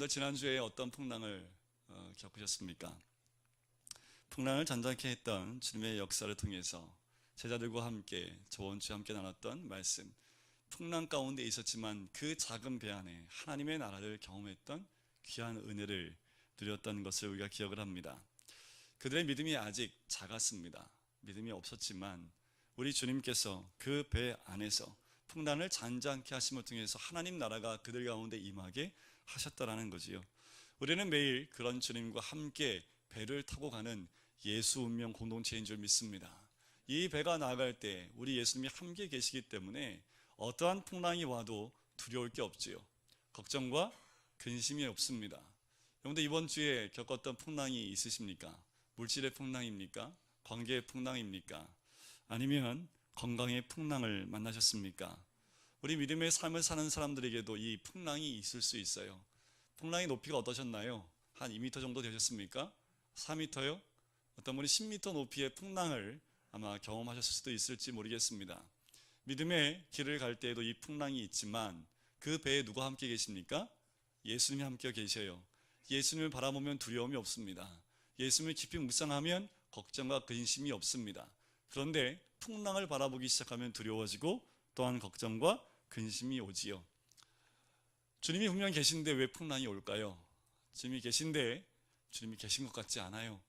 지난주에 어떤 풍랑을 겪으셨습니까? 풍랑을 잔잔케 했던 주님의 역사를 통해서 제자들과 함께 저번 주에 함께 나눴던 말씀, 풍랑 가운데 있었지만 그 작은 배 안에 하나님의 나라를 경험했던 귀한 은혜를 누렸던 것을 우리가 기억을 합니다. 그들의 믿음이 아직 작았습니다. 믿음이 없었지만 우리 주님께서 그 배 안에서 풍랑을 잔잔케 하심을 통해서 하나님 나라가 그들 가운데 임하게 하셨다라는 거지요. 우리는 매일 그런 주님과 함께 배를 타고 가는 예수 운명 공동체인 줄 믿습니다. 이 배가 나아갈 때 우리 예수님이 함께 계시기 때문에 어떠한 풍랑이 와도 두려울 게 없지요. 걱정과 근심이 없습니다. 여러분들 이번 주에 겪었던 풍랑이 있으십니까? 물질의 풍랑입니까? 관계의 풍랑입니까? 아니면 건강의 풍랑을 만나셨습니까? 우리 믿음의 삶을 사는 사람들에게도 이 풍랑이 있을 수 있어요. 풍랑의 높이가 어떠셨나요? 한 2m 정도 되셨습니까? 4m요? 어떤 분이 10m 높이의 풍랑을 아마 경험하셨을 수도 있을지 모르겠습니다. 믿음의 길을 갈 때에도 이 풍랑이 있지만 그 배에 누가 함께 계십니까? 예수님이 함께 계셔요. 예수님을 바라보면 두려움이 없습니다. 예수님을 깊이 묵상하면 걱정과 근심이 없습니다. 그런데 풍랑을 바라보기 시작하면 두려워지고 또한 걱정과 근심이 오지요. 주님이 분명 계신데 왜 풍랑이 올까요? 주님이 계신데 주님이 계신 것 같지 않아요.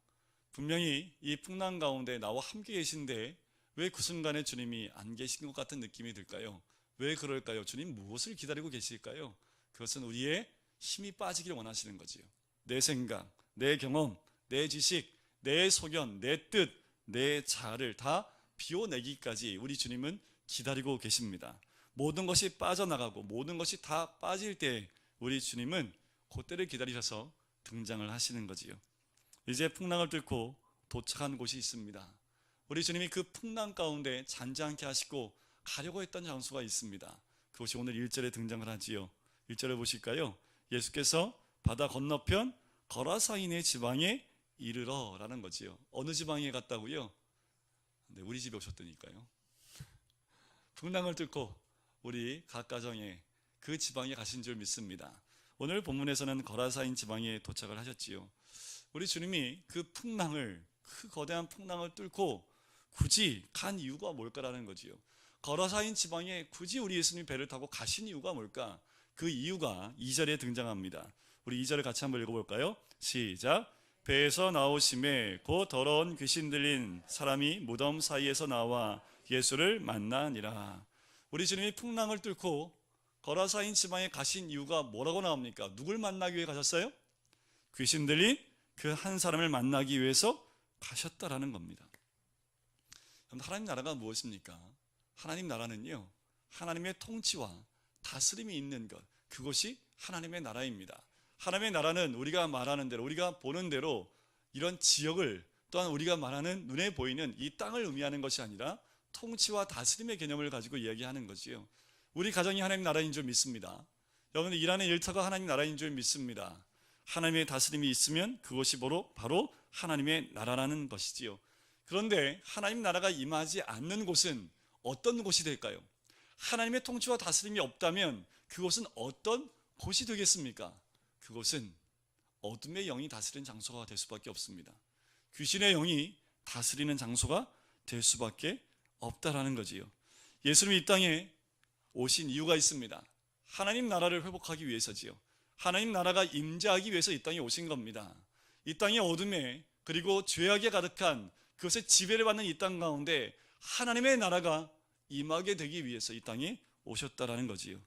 분명히 이 풍랑 가운데 나와 함께 계신데 왜 그 순간에 주님이 안 계신 것 같은 느낌이 들까요? 왜 그럴까요? 주님 무엇을 기다리고 계실까요? 그것은 우리의 힘이 빠지기를 원하시는 거지요. 내 생각, 내 경험, 내 지식, 내 소견, 내 뜻, 내 자아를 다 비워내기까지 우리 주님은 기다리고 계십니다. 모든 것이 빠져나가고 모든 것이 다 빠질 때 우리 주님은 그때를 기다리셔서 등장을 하시는 거지요. 이제 풍랑을 뚫고 도착한 곳이 있습니다. 우리 주님이 그 풍랑 가운데 잔잔케 하시고 가려고 했던 장소가 있습니다. 그것이 오늘 1절에 등장을 하지요. 1절을 보실까요? 예수께서 바다 건너편 거라사인의 지방에 이르러 라는 거지요. 어느 지방에 갔다고요? 네, 우리 집에 오셨다니까요. 풍랑을 뚫고 우리 각 가정에 그 지방에 가신 줄 믿습니다. 오늘 본문에서는 거라사인 지방에 도착을 하셨지요. 우리 주님이 그 풍랑을, 그 거대한 풍랑을 뚫고 굳이 간 이유가 뭘까라는 거지요. 거라사인 지방에 굳이 우리 예수님이 배를 타고 가신 이유가 뭘까? 그 이유가 2절에 등장합니다. 우리 2절을 같이 한번 읽어볼까요? 시작. 배에서 나오심에 곧 더러운 귀신 들린 사람이 무덤 사이에서 나와 예수를 만나니라. 우리 주님이 풍랑을 뚫고 거라사인 지방에 가신 이유가 뭐라고 나옵니까? 누굴 만나기 위해 가셨어요? 귀신 들린 그 한 사람을 만나기 위해서 가셨다라는 겁니다. 하나님 나라가 무엇입니까? 하나님 나라는요, 하나님의 통치와 다스림이 있는 것, 그것이 하나님의 나라입니다. 하나님의 나라는 우리가 말하는 대로, 우리가 보는 대로 이런 지역을, 또한 우리가 말하는 눈에 보이는 이 땅을 의미하는 것이 아니라 통치와 다스림의 개념을 가지고 이야기하는 거지요. 우리 가정이 하나님 나라인 줄 믿습니다. 여러분들 일하는 일터가 하나님 나라인 줄 믿습니다. 하나님의 다스림이 있으면 그것이 바로 하나님의 나라라는 것이지요. 그런데 하나님 나라가 임하지 않는 곳은 어떤 곳이 될까요? 하나님의 통치와 다스림이 없다면 그곳은 어떤 곳이 되겠습니까? 그곳은 어둠의 영이 다스리는 장소가 될 수밖에 없습니다. 귀신의 영이 다스리는 장소가 될 수밖에 없다라는 거지요. 예수님이 이 땅에 오신 이유가 있습니다. 하나님 나라를 회복하기 위해서지요. 하나님 나라가 임재하기 위해서 이 땅에 오신 겁니다. 이 땅의 어둠에, 그리고 죄악에 가득한 그것의 지배를 받는 이 땅 가운데 하나님의 나라가 임하게 되기 위해서 이 땅에 오셨다라는 거지요.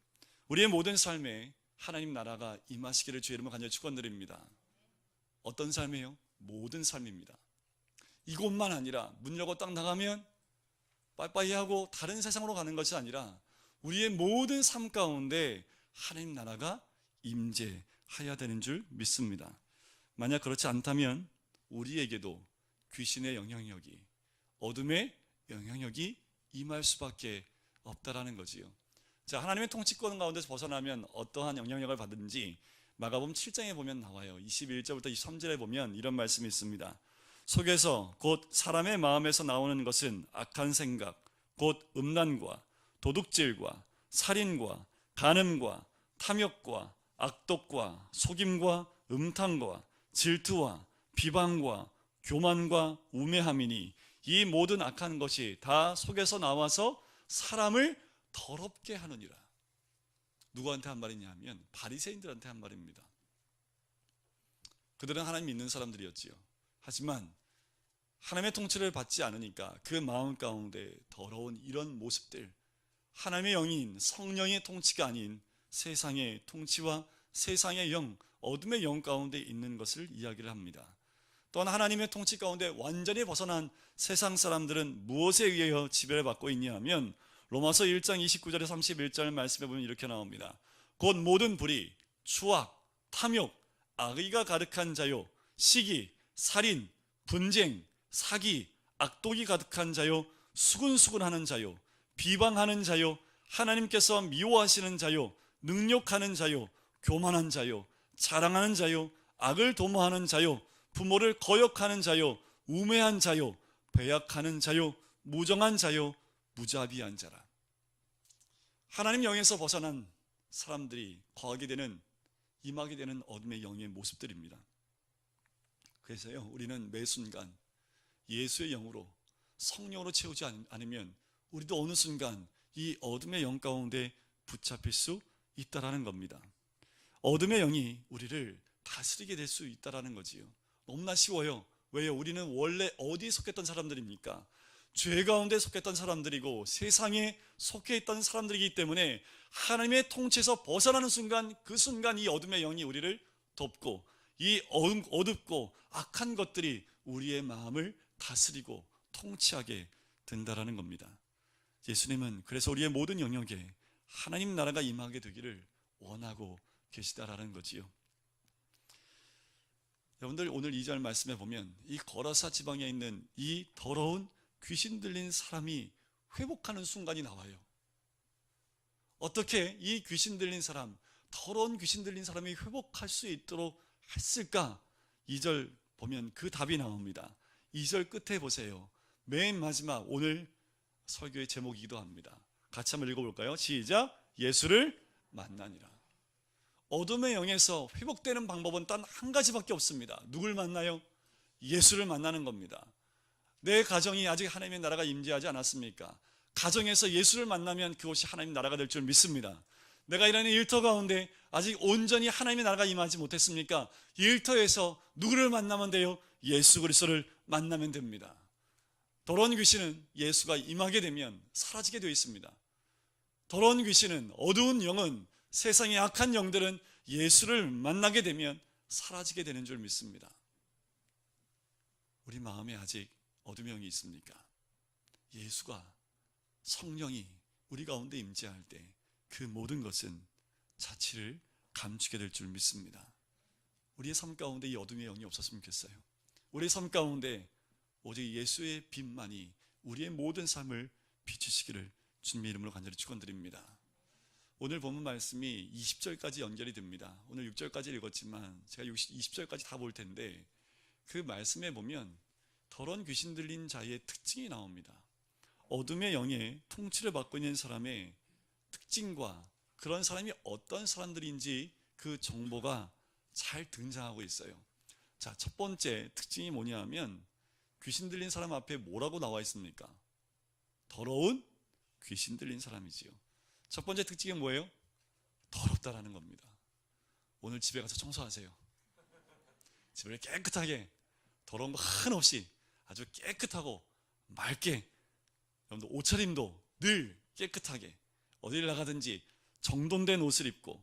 우리의 모든 삶에 하나님 나라가 임하시기를 주의 이름으로 간절히 축원드립니다. 어떤 삶이에요? 모든 삶입니다. 이곳만 아니라 문 열고 딱 나가면 빠이빠이 하고 다른 세상으로 가는 것이 아니라 우리의 모든 삶 가운데 하나님 나라가 임재해야 되는 줄 믿습니다. 만약 그렇지 않다면 우리에게도 귀신의 영향력이, 어둠의 영향력이 임할 수밖에 없다라는 거지요. 자, 하나님의 통치권 가운데서 벗어나면 어떠한 영향력을 받는지 마가복음 7장에 보면 나와요. 21절부터 23절에 보면 이런 말씀이 있습니다. 속에서 곧 사람의 마음에서 나오는 것은 악한 생각, 곧 음란과 도둑질과 살인과 간음과 탐욕과 악독과 속임과 음탕과 질투와 비방과 교만과 우매함이니 이 모든 악한 것이 다 속에서 나와서 사람을 더럽게 하느니라. 누구한테 한 말이냐 하면 바리새인들한테 한 말입니다. 그들은 하나님 믿는 사람들이었지요. 하지만 하나님의 통치를 받지 않으니까 그 마음 가운데 더러운 이런 모습들, 하나님의 영인 성령의 통치가 아닌 세상의 통치와 세상의 영, 어둠의 영 가운데 있는 것을 이야기를 합니다. 또한 하나님의 통치 가운데 완전히 벗어난 세상 사람들은 무엇에 의하여 지배를 받고 있냐 하면 로마서 1장 29절에 31절 말씀에 보면 이렇게 나옵니다. 곧 모든 불의, 추악, 탐욕, 악의가 가득한 자요, 시기, 살인, 분쟁, 사기, 악독이 가득한 자요, 수근수근하는 자요, 비방하는 자요, 하나님께서 미워하시는 자요, 능욕하는 자요, 교만한 자요, 자랑하는 자요, 악을 도모하는 자요, 부모를 거역하는 자요, 우매한 자요, 배약하는 자요, 무정한 자요, 무자비한 자라. 하나님 영에서 벗어난 사람들이 거하게 되는, 임하게 되는 어둠의 영의 모습들입니다. 그래서요, 우리는 매 순간 예수의 영으로, 성령으로 채우지 않으면 우리도 어느 순간 이 어둠의 영 가운데 붙잡힐 수 있다라는 겁니다. 어둠의 영이 우리를 다스리게 될 수 있다라는 거지요. 너무나 쉬워요. 왜요? 우리는 원래 어디에 속했던 사람들입니까? 죄 가운데 속했던 사람들이고 세상에 속해 있던 사람들이기 때문에 하나님의 통치에서 벗어나는 순간, 그 순간 이 어둠의 영이 우리를 덮고 이 어둡고 악한 것들이 우리의 마음을 다스리고 통치하게 된다라는 겁니다. 예수님은 그래서 우리의 모든 영역에 하나님 나라가 임하게 되기를 원하고 계시다라는 거지요. 여러분들 오늘 2절 말씀에 보면 이 거라사 지방에 있는 이 더러운 귀신 들린 사람이 회복하는 순간이 나와요. 어떻게 이 귀신 들린 사람, 더러운 귀신 들린 사람이 회복할 수 있도록 했을까? 2절 보면 그 답이 나옵니다. 2절 끝에 보세요. 맨 마지막 오늘 설교의 제목이기도 합니다. 같이 한번 읽어볼까요? 시작! 예수를 만나니라. 어둠의 영에서 회복되는 방법은 단 한 가지밖에 없습니다. 누굴 만나요? 예수를 만나는 겁니다. 내 가정이 아직 하나님의 나라가 임재하지 않았습니까? 가정에서 예수를 만나면 그것이 하나님의 나라가 될 줄 믿습니다. 내가 일하는 일터 가운데 아직 온전히 하나님의 나라가 임하지 못했습니까? 일터에서 누구를 만나면 돼요? 예수 그리스도를 만나면 됩니다. 더러운 귀신은 예수가 임하게 되면 사라지게 되어 있습니다. 더러운 귀신은, 어두운 영은, 세상의 악한 영들은 예수를 만나게 되면 사라지게 되는 줄 믿습니다. 우리 마음에 아직 어둠의 영이 있습니까? 예수가, 성령이 우리 가운데 임재할 때 그 모든 것은 자취를 감추게 될 줄 믿습니다. 우리의 삶 가운데 이 어둠의 영이 없었으면 좋겠어요. 우리의 삶 가운데 오직 예수의 빛만이 우리의 모든 삶을 비추시기를 주님의 이름으로 간절히 축원드립니다. 오늘 본문 말씀이 20절까지 연결이 됩니다. 오늘 6절까지 읽었지만 제가 20절까지 다 볼 텐데 그 말씀에 보면 더러운 귀신 들린 자의 특징이 나옵니다. 어둠의 영의 통치를 받고 있는 사람의 특징과 그런 사람이 어떤 사람들인지 그 정보가 잘 등장하고 있어요. 자, 첫 번째 특징이 뭐냐 하면 귀신 들린 사람 앞에 뭐라고 나와 있습니까? 더러운 귀신 들린 사람이지요. 첫 번째 특징이 뭐예요? 더럽다라는 겁니다. 오늘 집에 가서 청소하세요. 집을 깨끗하게, 더러운 거 한없이 아주 깨끗하고 맑게, 여러분들 옷차림도 늘 깨끗하게, 어딜 나가든지 정돈된 옷을 입고,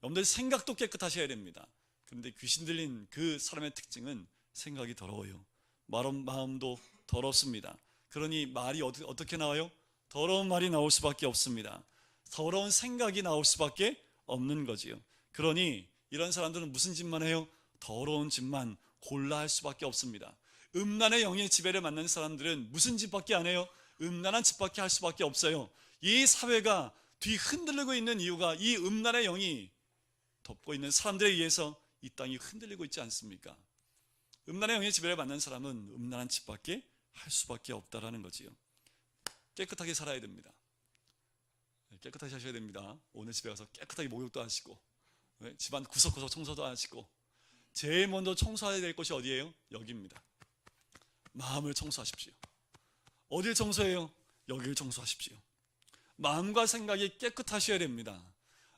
여러분들 생각도 깨끗하셔야 됩니다. 그런데 귀신 들린 그 사람의 특징은 생각이 더러워요. 마음도 더럽습니다. 그러니 말이 어떻게 나와요? 더러운 말이 나올 수밖에 없습니다. 더러운 생각이 나올 수밖에 없는 거지요. 그러니 이런 사람들은 무슨 짓만 해요? 더러운 짓만 골라 할 수밖에 없습니다. 음란의 영의 지배를 만나는 사람들은 무슨 짓밖에 안 해요? 음란한 짓밖에 할 수밖에 없어요. 이 사회가 뒤 흔들리고 있는 이유가 이 음란의 영이 덮고 있는 사람들에 의해서 이 땅이 흔들리고 있지 않습니까? 음란의 영의 지배를 받는 사람은 음란한 짓밖에 할 수밖에 없다라는 거지요. 깨끗하게 살아야 됩니다. 깨끗하게 하셔야 됩니다. 오늘 집에 가서 깨끗하게 목욕도 하시고 집안 구석구석 청소도 하시고 제일 먼저 청소해야 될 곳이 어디예요? 여기입니다. 마음을 청소하십시오. 어딜 청소해요? 여기를 청소하십시오. 마음과 생각이 깨끗하셔야 됩니다.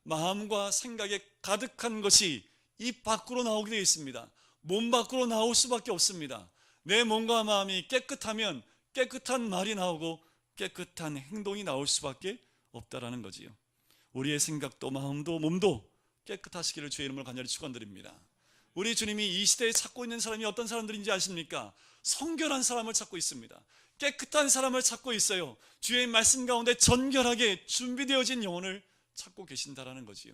마음과 생각에 가득한 것이 입 밖으로 나오게 되어 있습니다. 몸 밖으로 나올 수밖에 없습니다. 내 몸과 마음이 깨끗하면 깨끗한 말이 나오고 깨끗한 행동이 나올 수밖에 없다라는 거지요. 우리의 생각도 마음도 몸도 깨끗하시기를 주의 이름으로 간절히 축원드립니다. 우리 주님이 이 시대에 찾고 있는 사람이 어떤 사람들인지 아십니까? 성결한 사람을 찾고 있습니다. 깨끗한 사람을 찾고 있어요. 주의 말씀 가운데 정결하게 준비되어진 영혼을 찾고 계신다라는 거지요.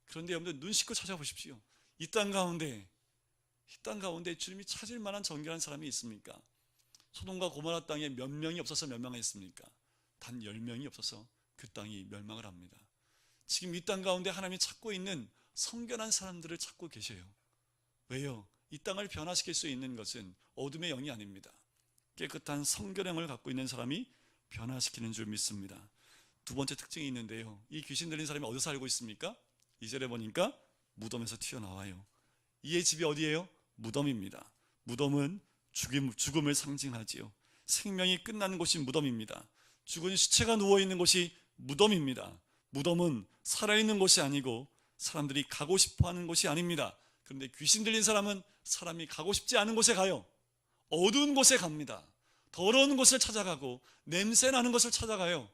그런데 여러분들 눈 씻고 찾아보십시오. 이 땅 가운데 주님이 찾을 만한 정결한 사람이 있습니까? 소돔과 고모라 땅에 몇 명이 없어서 멸망했습니까? 단 10명이 없어서 그 땅이 멸망을 합니다. 지금 이 땅 가운데 하나님이 찾고 있는 성결한 사람들을 찾고 계셔요. 왜요? 이 땅을 변화시킬 수 있는 것은 어둠의 영이 아닙니다. 깨끗한 성결형을 갖고 있는 사람이 변화시키는 줄 믿습니다. 두 번째 특징이 있는데요, 이 귀신 들린 사람이 어디서 살고 있습니까? 2절에 보니까 무덤에서 튀어나와요. 이의 집이 어디예요? 무덤입니다. 무덤은 죽음을 상징하지요. 생명이 끝나는 곳이 무덤입니다. 죽은 시체가 누워있는 곳이 무덤입니다. 무덤은 살아있는 곳이 아니고 사람들이 가고 싶어하는 곳이 아닙니다. 그런데 귀신 들린 사람은 사람이 가고 싶지 않은 곳에 가요. 어두운 곳에 갑니다. 더러운 곳을 찾아가고 냄새나는 곳을 찾아가요.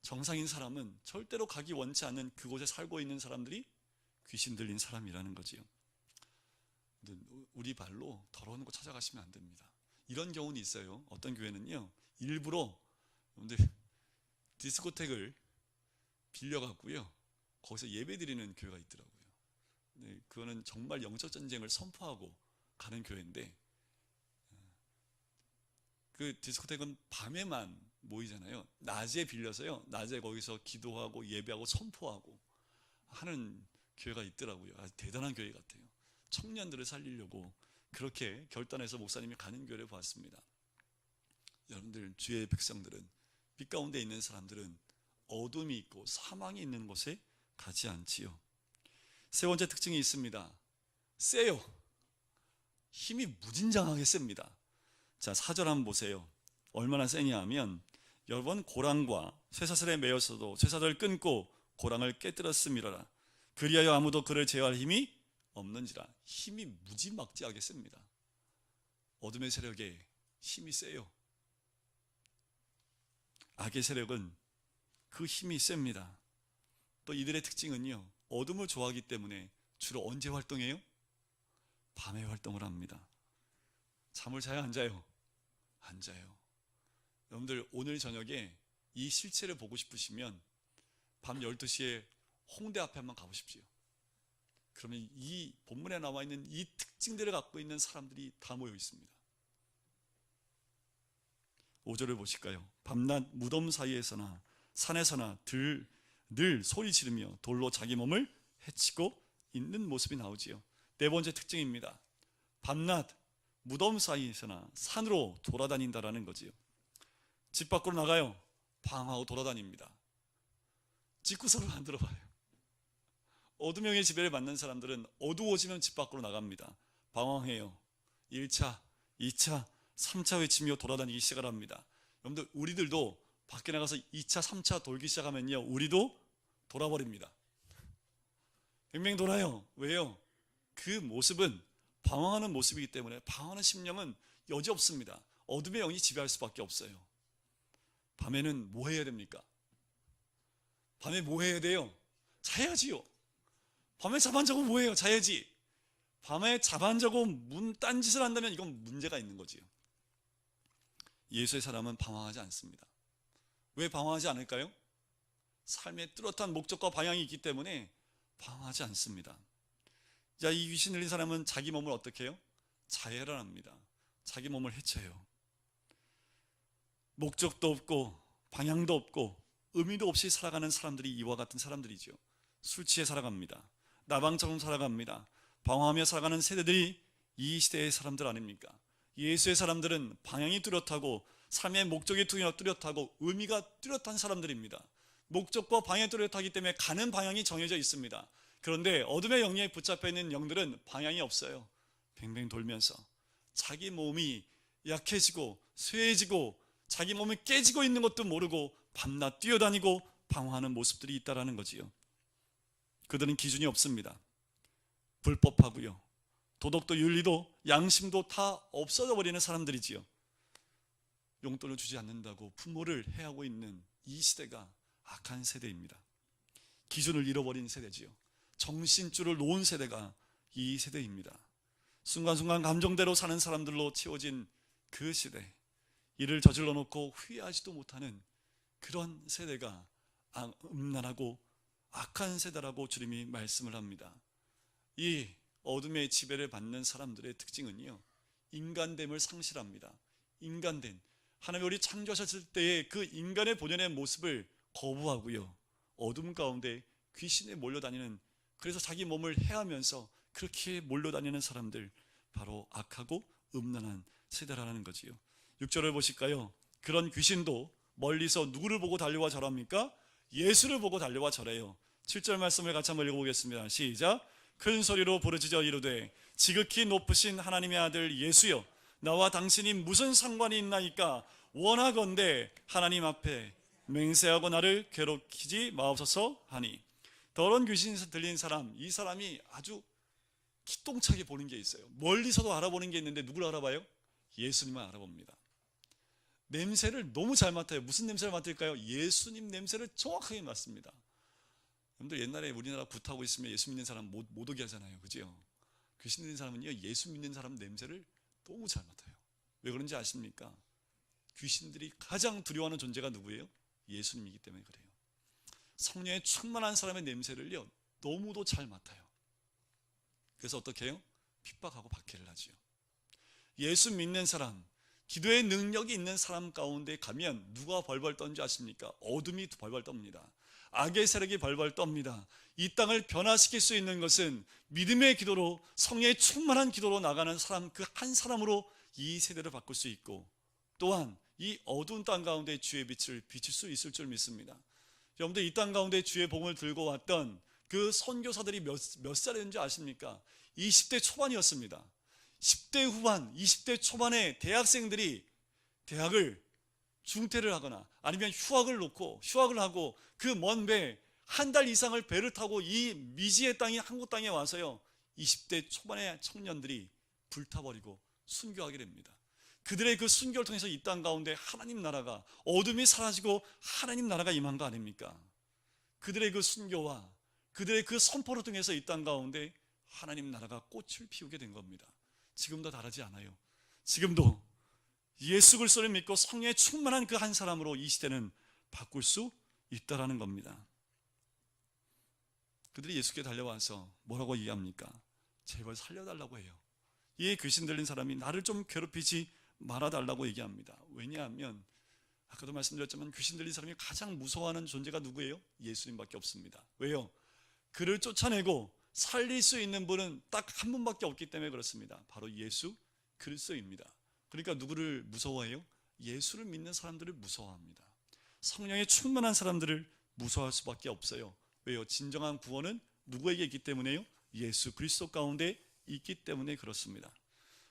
정상인 사람은 절대로 가기 원치 않는 그곳에 살고 있는 사람들이 귀신 들린 사람이라는 거지요. 우리 발로 더러운 곳 찾아가시면 안 됩니다. 이런 경우는 있어요. 어떤 교회는요, 일부러 여러분들 디스코텍을 빌려갖고요, 거기서 예배 드리는 교회가 있더라고요. 네, 그거는 정말 영적 전쟁을 선포하고 가는 교회인데, 그 디스코텍은 밤에만 모이잖아요. 낮에 빌려서요, 낮에 거기서 기도하고 예배하고 선포하고 하는 교회가 있더라고요. 아주 대단한 교회 같아요. 청년들을 살리려고 그렇게 결단해서 목사님이 가는 교회를 봤습니다. 여러분들, 주의 백성들은, 빛 가운데 있는 사람들은 어둠이 있고 사망이 있는 곳에 가지 않지요. 세 번째 특징이 있습니다. 세요. 힘이 무진장하게 셉니다. 자, 4절 한번 보세요. 얼마나 세냐 하면, 여러분 고랑과 쇠사슬에 매였어도 쇠사슬을 끊고 고랑을 깨뜨렸음이라라. 그리하여 아무도 그를 제어할 힘이 없는지라. 힘이 무지막지하게 셉니다. 어둠의 세력에 힘이 세요. 악의 세력은 그 힘이 셉니다. 또 이들의 특징은요, 어둠을 좋아하기 때문에 주로 언제 활동해요? 밤에 활동을 합니다. 잠을 자요, 안 자요? 안 자요. 여러분들, 오늘 저녁에 이 실체를 보고 싶으시면 밤 12시에 홍대 앞에 한번 가보십시오. 그러면 이 본문에 나와 있는 이 특징들을 갖고 있는 사람들이 다 모여 있습니다. 5절을 보실까요? 밤낮 무덤 사이에서나 산에서나 늘 소리 지르며 돌로 자기 몸을 해치고 있는 모습이 나오지요. 네 번째 특징입니다. 밤낮 무덤 사이에서나 산으로 돌아다닌다라는 거지요. 집 밖으로 나가요. 방황하고 돌아다닙니다. 집구석을 안 들어봐요. 어둠의 지배를 받는 사람들은 어두워지면 집 밖으로 나갑니다. 방황해요. 1차, 2차, 3차 외치며 돌아다니기 시작을 합니다. 여러분들, 우리들도 밖에 나가서 2차, 3차 돌기 시작하면요, 우리도 돌아버립니다. 뱅뱅 돌아요. 왜요? 그 모습은 방황하는 모습이기 때문에, 방황하는 심령은 여지없습니다. 어둠의 영이 지배할 수밖에 없어요. 밤에는 뭐 해야 됩니까? 밤에 뭐 해야 돼요? 자야지요. 밤에 잠 안 자고 뭐 해요? 자야지. 밤에 잠 안 자고 딴짓을 한다면 이건 문제가 있는 거지요. 예수의 사람은 방황하지 않습니다. 왜 방황하지 않을까요? 삶의 뚜렷한 목적과 방향이 있기 때문에 방황하지 않습니다. 자, 이 귀신 들린 사람은 자기 몸을 어떻게 해요? 자해를 합니다. 자기 몸을 해쳐요. 목적도 없고 방향도 없고 의미도 없이 살아가는 사람들이 이와 같은 사람들이죠. 술 취해 살아갑니다. 나방처럼 살아갑니다. 방황하며 살아가는 세대들이 이 시대의 사람들 아닙니까? 예수의 사람들은 방향이 뚜렷하고 삶의 목적이 뚜렷하고 의미가 뚜렷한 사람들입니다. 목적과 방향이 뚜렷하기 때문에 가는 방향이 정해져 있습니다. 그런데 어둠의 영역에 붙잡혀 있는 영들은 방향이 없어요. 뱅뱅 돌면서 자기 몸이 약해지고 쇠해지고 자기 몸이 깨지고 있는 것도 모르고 밤낮 뛰어다니고 방황하는 모습들이 있다라는 거지요. 그들은 기준이 없습니다. 불법하고요, 도덕도 윤리도 양심도 다 없어져 버리는 사람들이지요. 용돈을 주지 않는다고 부모를 해하고 있는 이 시대가 악한 세대입니다. 기준을 잃어버린 세대지요. 정신줄을 놓은 세대가 이 세대입니다. 순간순간 감정대로 사는 사람들로 채워진 그 시대, 이를 저질러 놓고 후회하지도 못하는 그런 세대가 음란하고 악한 세대라고 주님이 말씀을 합니다. 이 어둠의 지배를 받는 사람들의 특징은요, 인간됨을 상실합니다. 인간됨, 하나님이 우리 창조하셨을 때의 그 인간의 본연의 모습을 거부하고요, 어둠 가운데 귀신에 몰려다니는, 그래서 자기 몸을 해하면서 그렇게 몰려다니는 사람들, 바로 악하고 음란한 세대라는 거지요. 6절을 보실까요? 그런 귀신도 멀리서 누구를 보고 달려와 절합니까? 예수를 보고 달려와 절해요. 7절 말씀을 같이 한번 읽어보겠습니다. 시작. 큰 소리로 부르짖어 이르되 지극히 높으신 하나님의 아들 예수여, 나와 당신이 무슨 상관이 있나이까? 원하건대 하나님 앞에 맹세하고 나를 괴롭히지 마옵소서 하니. 더러운 귀신에서 들린 사람, 이 사람이 아주 기똥차게 보는 게 있어요. 멀리서도 알아보는 게 있는데 누구를 알아봐요? 예수님만 알아봅니다. 냄새를 너무 잘 맡아요. 무슨 냄새를 맡을까요? 예수님 냄새를 정확하게 맡습니다. 여러분들 옛날에 우리나라 굿하고 있으면 예수 믿는 사람 못 오게 하잖아요. 그죠? 귀신 들린 사람은요, 예수 믿는 사람 냄새를 너무 잘 맡아요. 왜 그런지 아십니까? 귀신들이 가장 두려워하는 존재가 누구예요? 예수님이기 때문에 그래요. 성령에 충만한 사람의 냄새를요, 너무도 잘 맡아요. 그래서 어떻게 해요? 핍박하고 박해를 하지요. 예수 믿는 사람, 기도의 능력이 있는 사람 가운데 가면 누가 벌벌 떤지 아십니까? 어둠이 벌벌 떱니다. 악의 세력이 벌벌 떱니다. 이 땅을 변화시킬 수 있는 것은 믿음의 기도로, 성령의 충만한 기도로 나가는 사람, 그 한 사람으로 이 세대를 바꿀 수 있고, 또한 이 어두운 땅 가운데 주의 빛을 비칠 수 있을 줄 믿습니다. 여러분들, 이 땅 가운데 주의 복음을 들고 왔던 그 선교사들이 몇 살이었는지 아십니까? 20대 초반이었습니다. 10대 후반, 20대 초반의 대학생들이 대학을 중퇴를 하거나 아니면 휴학을 하고 그 먼 배, 한 달 이상을 배를 타고 이 미지의 땅이 한국 땅에 와서요, 20대 초반의 청년들이 불타버리고 순교하게 됩니다. 그들의 그 순교를 통해서 이 땅 가운데 하나님 나라가, 어둠이 사라지고 하나님 나라가 임한 거 아닙니까? 그들의 그 순교와 그들의 그 선포를 통해서 이 땅 가운데 하나님 나라가 꽃을 피우게 된 겁니다. 지금도 다르지 않아요. 지금도 예수 그리스도를 믿고 성령에 충만한 그 한 사람으로 이 시대는 바꿀 수 있다라는 겁니다. 그들이 예수께 달려와서 뭐라고 얘기합니까? 제발 살려달라고 해요. 이 귀신 들린 사람이 나를 좀 괴롭히지 말아달라고 얘기합니다. 왜냐하면 아까도 말씀드렸지만 귀신 들린 사람이 가장 무서워하는 존재가 누구예요? 예수님밖에 없습니다. 왜요? 그를 쫓아내고 살릴 수 있는 분은 딱 한 분밖에 없기 때문에 그렇습니다. 바로 예수 그리스도입니다. 그러니까 누구를 무서워해요? 예수를 믿는 사람들을 무서워합니다. 성령에 충만한 사람들을 무서워할 수밖에 없어요. 왜요? 진정한 구원은 누구에게 있기 때문에요? 예수 그리스도 가운데 있기 때문에 그렇습니다.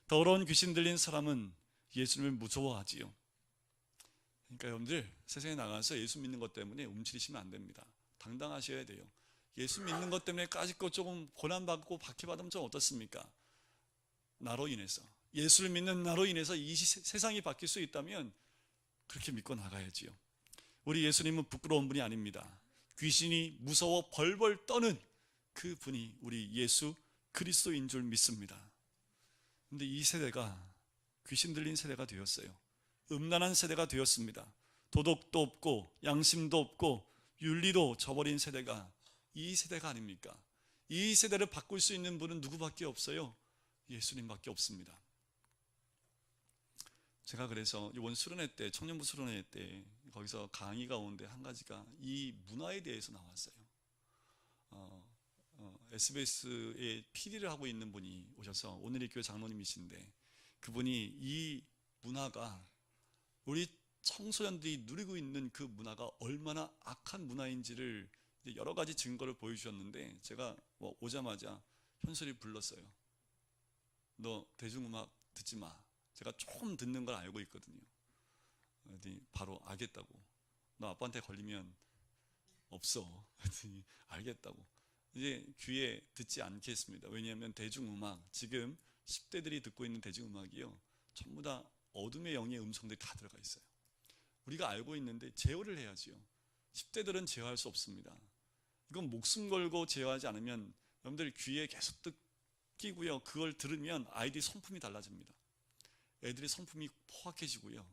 더러운 귀신 들린 사람은 예수님을 무서워하지요. 그러니까 여러분들, 세상에 나가서 예수 믿는 것 때문에 움츠리시면 안 됩니다. 당당하셔야 돼요. 예수 믿는 것 때문에 까짓거 조금 고난받고 박해받으면 좀 어떻습니까? 나로 인해서, 예수를 믿는 나로 인해서 이 세상이 바뀔 수 있다면 그렇게 믿고 나가야지요. 우리 예수님은 부끄러운 분이 아닙니다. 귀신이 무서워 벌벌 떠는 그 분이 우리 예수 그리스도인 줄 믿습니다. 그런데 이 세대가 귀신 들린 세대가 되었어요. 음란한 세대가 되었습니다. 도덕도 없고 양심도 없고 윤리도 저버린 세대가 이 세대가 아닙니까? 이 세대를 바꿀 수 있는 분은 누구밖에 없어요? 예수님밖에 없습니다. 제가 그래서 이번 수련회 때, 청년부 수련회 때 거기서 강의 가운데 한 가지가 이 문화에 대해서 나왔어요. SBS에 PD를 하고 있는 분이 오셔서 오늘의 교회 장로님이신데, 그분이 이 문화가, 우리 청소년들이 누리고 있는 그 문화가 얼마나 악한 문화인지를 여러 가지 증거를 보여주셨는데, 제가 오자마자 현설이 불렀어요. 너 대중음악 듣지 마. 제가 조금 듣는 걸 알고 있거든요. 바로 알겠다고. 너 아빠한테 걸리면 없어. 알겠다고. 이제 귀에 듣지 않겠습니다. 왜냐하면 대중음악, 지금 10대들이 듣고 있는 대중음악이요, 전부 다 어둠의 영의 음성들이 다 들어가 있어요. 우리가 알고 있는데 제어를 해야지요. 10대들은 제어할 수 없습니다. 이건 목숨 걸고 제어하지 않으면 여러분들 귀에 계속 끼고요, 그걸 들으면 아이들이 성품이 달라집니다. 애들의 성품이 포악해지고요.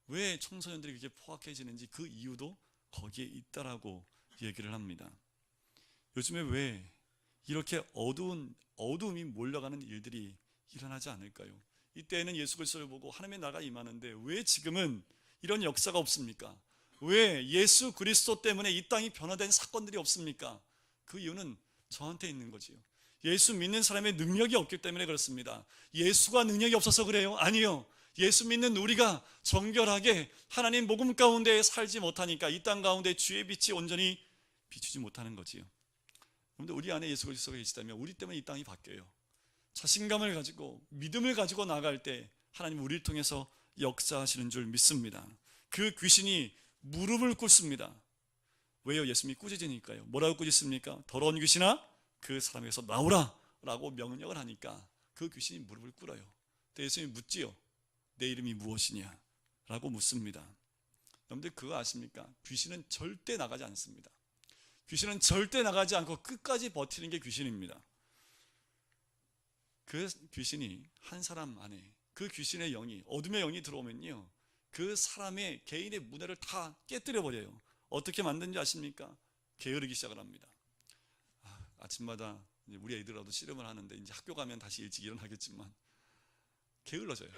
왜 청소년들이 그렇게 포악해지는지 그 이유도 거기에 있다라고 얘기를 합니다. 요즘에 왜 이렇게 어두움이 몰려가는 일들이 일어나지 않을까요? 이때에는 예수 그리스도를 보고 하나님의 나라가 임하는데 왜 지금은 이런 역사가 없습니까? 왜 예수 그리스도 때문에 이 땅이 변화된 사건들이 없습니까? 그 이유는 저한테 있는 거지요. 예수 믿는 사람의 능력이 없기 때문에 그렇습니다. 예수가 능력이 없어서 그래요? 아니요. 예수 믿는 우리가 정결하게 하나님 복음 가운데 살지 못하니까 이 땅 가운데 주의 빛이 온전히 비추지 못하는 거지요. 그런데 우리 안에 예수 그리스도가 계시다면 우리 때문에 이 땅이 바뀌어요. 자신감을 가지고 믿음을 가지고 나갈 때 하나님 우리를 통해서 역사하시는 줄 믿습니다. 그 귀신이 무릎을 꿇습니다. 왜요? 예수님이 꾸짖으니까요. 뭐라고 꾸짖습니까? 더러운 귀신아 그 사람에게서 나오라 라고 명령을 하니까 그 귀신이 무릎을 꿇어요. 근데 예수님이 묻지요. 내 이름이 무엇이냐 라고 묻습니다. 여러분들 그거 아십니까? 귀신은 절대 나가지 않습니다. 귀신은 절대 나가지 않고 끝까지 버티는 게 귀신입니다. 그 귀신이 한 사람 안에, 그 귀신의 영이, 어둠의 영이 들어오면요, 그 사람의 개인의 문화를 다 깨뜨려 버려요. 어떻게 만드는지 아십니까? 게으르기 시작을 합니다. 아침마다 우리 애들하고도 씨름을 하는데 이제 학교 가면 다시 일찍 일어나겠지만 게을러져요.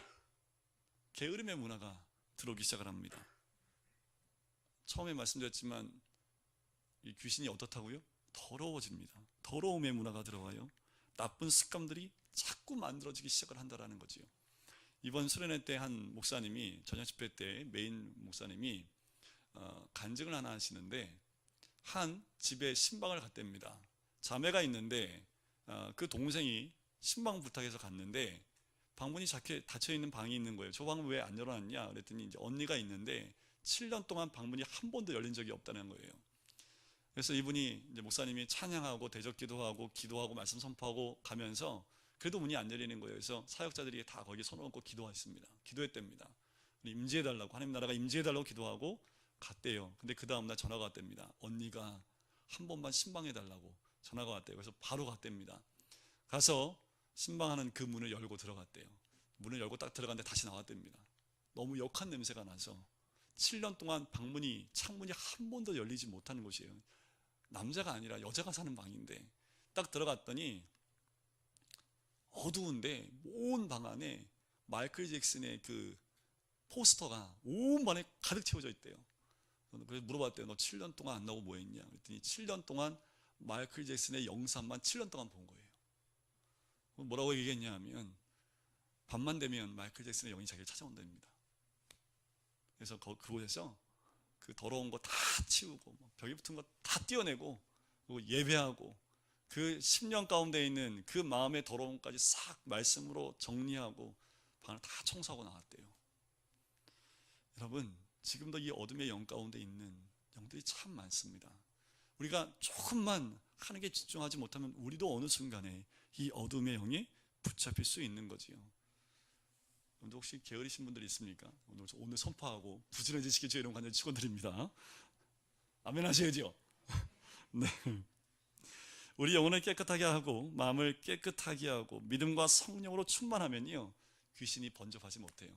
게으름의 문화가 들어오기 시작을 합니다. 처음에 말씀드렸지만 이 귀신이 어떻다고요? 더러워집니다. 더러움의 문화가 들어와요. 나쁜 습관들이 자꾸 만들어지기 시작을 한다라는 거지요. 이번 수련회 때 한 목사님이, 저녁 집회 때 메인 목사님이 간증을 하나 하시는데, 한 집에 신방을 갔답니다. 자매가 있는데 그 동생이 신방 부탁해서 갔는데 방문이 닫혀있는 방이 있는 거예요. 저 방은 왜 안 열어놨냐 그랬더니 이제 언니가 있는데 7년 동안 방문이 한 번도 열린 적이 없다는 거예요. 그래서 이분이 이제 목사님이 찬양하고 대적 기도하고 말씀 선포하고 가면서 그래도 문이 안 열리는 거예요. 그래서 사역자들이 다 거기 손을 얹고 기도했답니다. 임재해달라고, 하나님 나라가 임재해달라고 기도하고 갔대요. 근데 그 다음날 전화가 왔답니다. 언니가 한 번만 신방해달라고 전화가 왔대요. 그래서 바로 갔답니다. 가서 신방하는 그 문을 열고 들어갔대요. 문을 열고 딱 들어갔는데 다시 나왔답니다. 너무 역한 냄새가 나서 7년 동안 창문이 한 번도 열리지 못하는 곳이에요. 남자가 아니라 여자가 사는 방인데 딱 들어갔더니 어두운데 온 방 안에 마이클 잭슨의 그 포스터가 온 방에 가득 채워져 있대요. 그래서 물어봤대요. 너 7년 동안 안 나오고 뭐 했냐 그랬더니 7년 동안 마이클 잭슨의 영상만 7년 동안 본 거예요. 뭐라고 얘기했냐 하면 밤만 되면 마이클 잭슨의 영이 자기를 찾아온답니다. 그래서 그곳에서 그 더러운 거 다 치우고 벽에 붙은 거 다 떼어내고 그리고 예배하고 그 10년 가운데 있는 그 마음의 더러움까지 싹 말씀으로 정리하고 방을 다 청소하고 나왔대요. 여러분, 지금도 이 어둠의 영 가운데 있는 영들이 참 많습니다. 우리가 조금만 하는 게 집중하지 못하면 우리도 어느 순간에 이 어둠의 영에 붙잡힐 수 있는 거지요. 여러분들 혹시 게으르신 분들 있습니까? 오늘 선포하고 부지런해지시길 주의 이름 간절히 축원드립니다. 아멘 하셔야죠. 네. 우리 영혼을 깨끗하게 하고 마음을 깨끗하게 하고 믿음과 성령으로 충만하면요 귀신이 번져가지 못해요.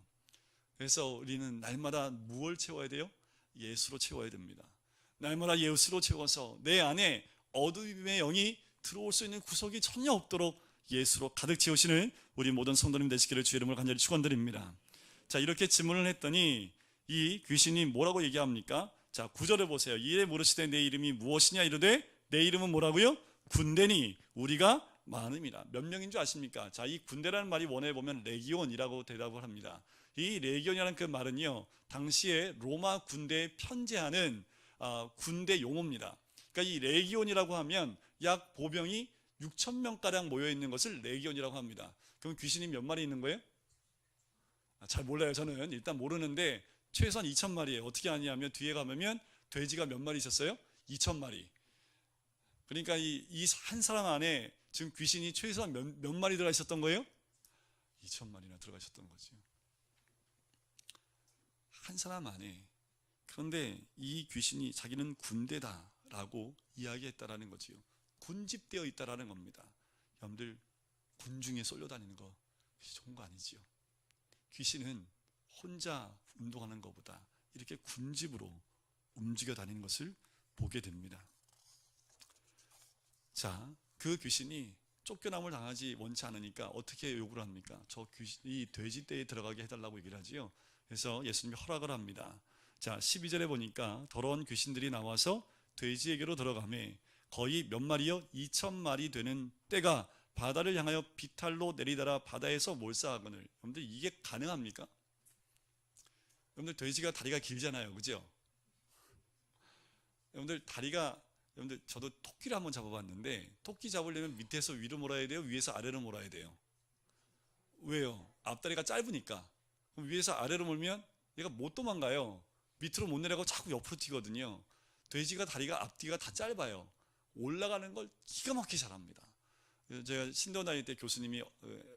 그래서 우리는 날마다 무엇을 채워야 돼요? 예수로 채워야 됩니다. 날마다 예수로 채워서 내 안에 어둠의 영이 들어올 수 있는 구석이 전혀 없도록 예수로 가득 채우시는 우리 모든 성도님 되시기를 주의 이름으로 간절히 축원드립니다. 자, 이렇게 질문을 했더니 이 귀신이 뭐라고 얘기합니까? 자, 9절에 보세요. 이에 물으시되 내 이름이 무엇이냐 이르되 내 이름은 뭐라고요? 군대니 우리가 많음이라. 몇 명인 줄 아십니까? 자, 이 군대라는 말이 원어에 보면 레기온이라고 대답을 합니다. 이 레기온이라는 그 말은요, 당시에 로마 군대에 편제하는 군대 용어입니다. 그러니까 이 레기온이라고 하면 약 보병이 6,000명가량 모여있는 것을 레기온이라고 합니다. 그럼 귀신이 몇 마리 있는 거예요? 잘 몰라요. 저는 일단 모르는데 최소한 2,000마리예요. 어떻게 아냐면 뒤에 가면 돼지가 몇 마리 있었어요? 2,000마리. 그러니까 이 한 사람 안에 지금 귀신이 최소한 몇 마리 들어가 있었던 거예요? 2,000마리나 들어가 있었던 거죠. 한 사람 안에. 그런데 이 귀신이 자기는 군대다라고 이야기했다라는 거지요. 군집되어 있다라는 겁니다. 여러분들 군중에 쏠려다니는 거 좋은 거 아니지요. 귀신은 혼자 운동하는 것보다 이렇게 군집으로 움직여 다니는 것을 보게 됩니다. 자, 그 귀신이 쫓겨남을 당하지 원치 않으니까 어떻게 요구를 합니까? 이 돼지떼에 들어가게 해달라고 얘기를 하지요. 그래서 예수님이 허락을 합니다. 자, 12절에 보니까 더러운 귀신들이 나와서 돼지에게로 들어가매 거의 몇 마리요? 2,000마리 되는 떼가 바다를 향하여 비탈로 내리다라 바다에서 몰사하거늘. 여러분들 이게 가능합니까? 여러분들 돼지가 다리가 길잖아요, 그죠? 여러분들 여러분들 저도 토끼를 한번 잡아봤는데 토끼 잡으려면 밑에서 위로 몰아야 돼요? 위에서 아래로 몰아야 돼요? 왜요? 앞다리가 짧으니까. 그럼 위에서 아래로 몰면 얘가 못 도망가요. 밑으로 못 내려가고 자꾸 옆으로 튀거든요. 돼지가 다리가 앞뒤가 다 짧아요. 올라가는 걸 기가 막히게 잘합니다. 제가 신도 다닐 때 교수님이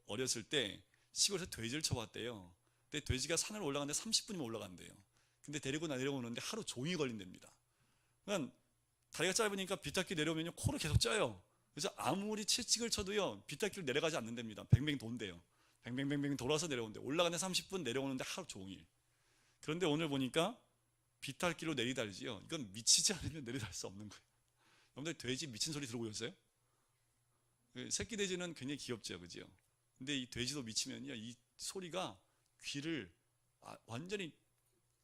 어렸을 때 시골에서 돼지를 쳐봤대요. 근데 돼지가 산을 올라가는데 30분이면 올라간대요. 근데 데리고 내려오는데 하루 종일 걸린답니다. 그러니까 다리가 짧으니까 비탈길 내려오면 코를 계속 쪄요. 그래서 아무리 채찍을 쳐도요 비탈길 내려가지 않는답니다. 뱅뱅 돈대요. 뱅뱅뱅뱅 돌아서 내려오는데 올라가는데 30분 내려오는데 하루 종일. 그런데 오늘 보니까 비탈길로 내리달지요. 이건 미치지 않으면 내리달 수 없는 거예요. 여러분들 돼지 미친 소리 들어보셨어요? 새끼 돼지는 굉장히 귀엽죠, 그죠? 근데 이 돼지도 미치면요 이 소리가 귀를 완전히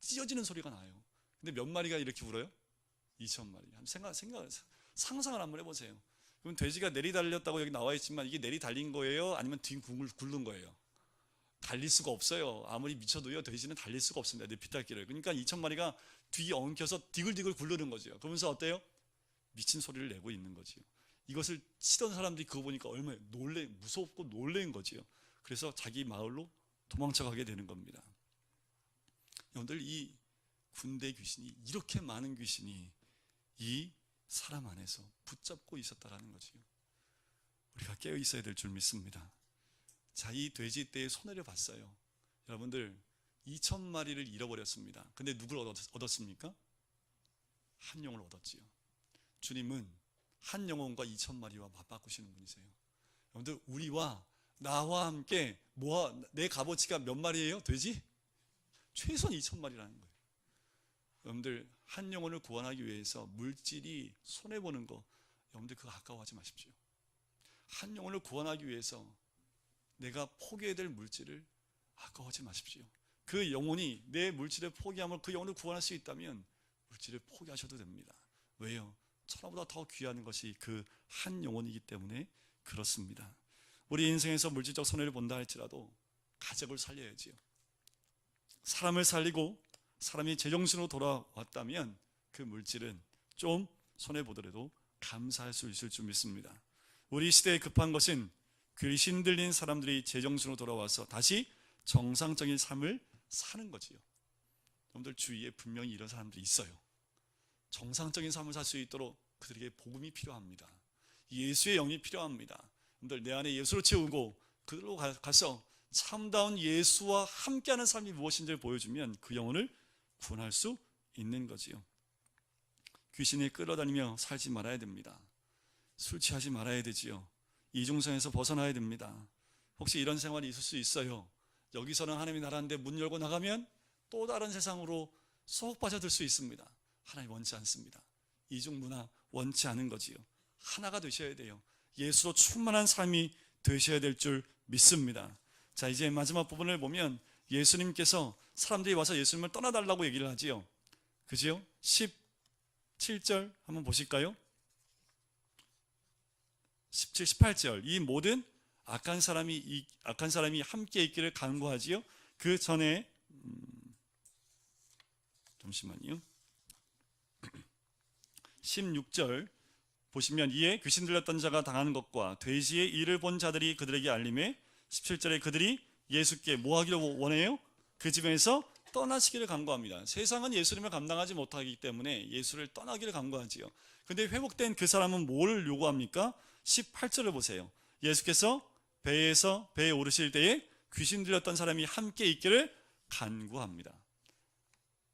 찢어지는 소리가 나요. 근데 몇 마리가 이렇게 울어요? 2,000마리. 상상을 한번 해보세요. 그럼 돼지가 내리달렸다고 여기 나와 있지만 이게 내리달린 거예요? 아니면 뒷궁을 굴른 거예요? 달릴 수가 없어요. 아무리 미쳐도요 돼지는 달릴 수가 없습니다. 내 비탈길을. 그러니까 2,000마리가 뒤에 엉켜서 디글디글 굴르는 거죠. 그러면서 어때요? 미친 소리를 내고 있는 거지요. 이것을 치던 사람들이 그거 보니까 얼마나 무섭고 놀란 거지요. 그래서 자기 마을로 도망쳐가게 되는 겁니다. 여러분들 이 군대 귀신이 이렇게 많은 귀신이 이 사람 안에서 붙잡고 있었다라는 거지요. 우리가 깨어 있어야 될 줄 믿습니다. 자, 이 돼지떼에 손해를 봤어요. 여러분들 2,000마리를 잃어버렸습니다. 근데 누굴 얻었습니까? 한 영을 얻었지요. 주님은 한 영혼과 2,000마리와 맞바꾸시는 분이세요. 여러분들 우리와 나와 함께 내 값어치가 몇 마리예요? 돼지? 최소한 2,000마리라는 거예요. 여러분들 한 영혼을 구원하기 위해서 물질이 손해보는 거 여러분들 그거 아까워하지 마십시오. 한 영혼을 구원하기 위해서 내가 포기해야 될 물질을 아까워하지 마십시오. 그 영혼이 내 물질을 포기하면 그 영혼을 구원할 수 있다면 물질을 포기하셔도 됩니다. 왜요? 천하보다 더 귀한 것이 그 한 영혼이기 때문에 그렇습니다. 우리 인생에서 물질적 손해를 본다 할지라도 가족을 살려야지요. 사람을 살리고 사람이 제정신으로 돌아왔다면 그 물질은 좀 손해보더라도 감사할 수 있을 줄 믿습니다. 우리 시대에 급한 것은 귀신 들린 사람들이 제정신으로 돌아와서 다시 정상적인 삶을 사는 거지요. 여러분들 주위에 분명히 이런 사람들이 있어요. 정상적인 삶을 살 수 있도록 그들에게 복음이 필요합니다. 예수의 영이 필요합니다. 여러분들 내 안에 예수로 채우고 그들로 가서 참다운 예수와 함께하는 삶이 무엇인지를 보여주면 그 영혼을 구원할 수 있는 거지요. 귀신에 끌어다니며 살지 말아야 됩니다. 술 취하지 말아야 되지요. 이중성에서 벗어나야 됩니다. 혹시 이런 생활이 있을 수 있어요. 여기서는 하나님의 나라인데 문 열고 나가면 또 다른 세상으로 쏙 빠져들 수 있습니다. 하나님 원치 않습니다. 이중 문화 원치 않은 거지요. 하나가 되셔야 돼요. 예수로 충만한 삶이 되셔야 될 줄 믿습니다. 자, 이제 마지막 부분을 보면 예수님께서 사람들이 와서 예수님을 떠나달라고 얘기를 하지요. 그지요? 17절 한번 보실까요? 17, 18절. 이 모든 악한 사람이 함께 있기를 간구하지요. 그 전에 잠시만요. 16절 보시면 이에 귀신 들렸던 자가 당하는 것과 돼지의 일을 본 자들이 그들에게 알림해 17절에 그들이 예수께 뭐 하기를 원해요? 그 집에서 떠나시기를 간구합니다. 세상은 예수님을 감당하지 못하기 때문에 예수를 떠나기를 간구하지요. 근데 회복된 그 사람은 뭘 요구합니까? 18절을 보세요. 예수께서 배에 오르실 때에 귀신 들렸던 사람이 함께 있기를 간구합니다.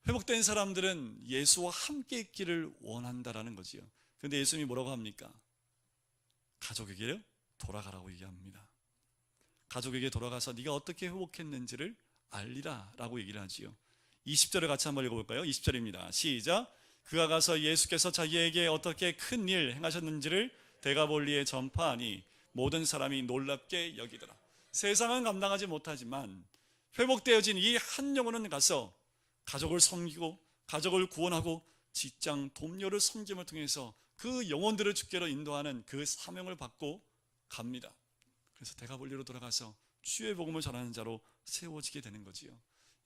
회복된 사람들은 예수와 함께 있기를 원한다라는 거지요. 그런데 예수님이 뭐라고 합니까? 가족에게 돌아가라고 얘기합니다. 가족에게 돌아가서 네가 어떻게 회복했는지를 알리라 라고 얘기를 하지요. 20절을 같이 한번 읽어볼까요? 20절입니다. 시작. 그가 가서 예수께서 자기에게 어떻게 큰 일 행하셨는지를 데가볼리에 전파하니 모든 사람이 놀랍게 여기더라. 세상은 감당하지 못하지만 회복되어진 이 한 영혼은 가서 가족을 섬기고 가족을 구원하고 직장 동료를 섬김을 통해서 그 영혼들을 주께로 인도하는 그 사명을 받고 갑니다. 그래서 데가볼리로 돌아가서 주의 복음을 전하는 자로 세워지게 되는 거지요.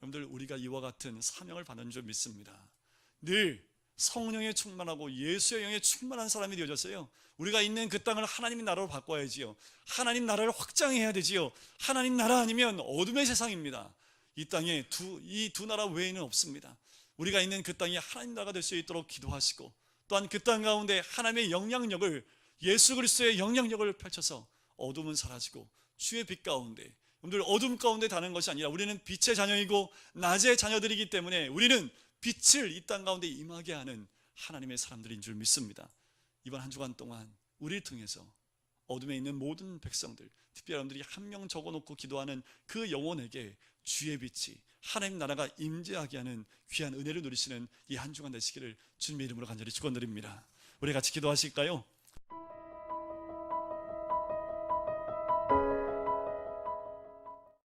여러분들, 우리가 이와 같은 사명을 받는 줄 믿습니다. 늘 성령에 충만하고 예수의 영에 충만한 사람이 되어졌어요. 우리가 있는 그 땅을 하나님의 나라로 바꿔야지요. 하나님 나라를 확장해야 되지요. 하나님 나라 아니면 어둠의 세상입니다. 이 땅에 이 두 나라 외에는 없습니다. 우리가 있는 그 땅이 하나님 나라가 될 수 있도록 기도하시고, 또한 그 땅 가운데 하나님의 영향력을, 예수 그리스도의 영향력을 펼쳐서 어둠은 사라지고 주의 빛 가운데, 여러분들 어둠 가운데 다는 것이 아니라 우리는 빛의 자녀이고 낮의 자녀들이기 때문에 우리는 빛을 이 땅 가운데 임하게 하는 하나님의 사람들인 줄 믿습니다. 이번 한 주간 동안 우리를 통해서 어둠에 있는 모든 백성들, 특별히 여러분들이 한 명 적어놓고 기도하는 그 영혼에게 주의 빛이, 하나님 나라가 임재하게 하는 귀한 은혜를 누리시는 이 한 주간 되시기를 주님의 이름으로 간절히 축원드립니다. 우리 같이 기도하실까요?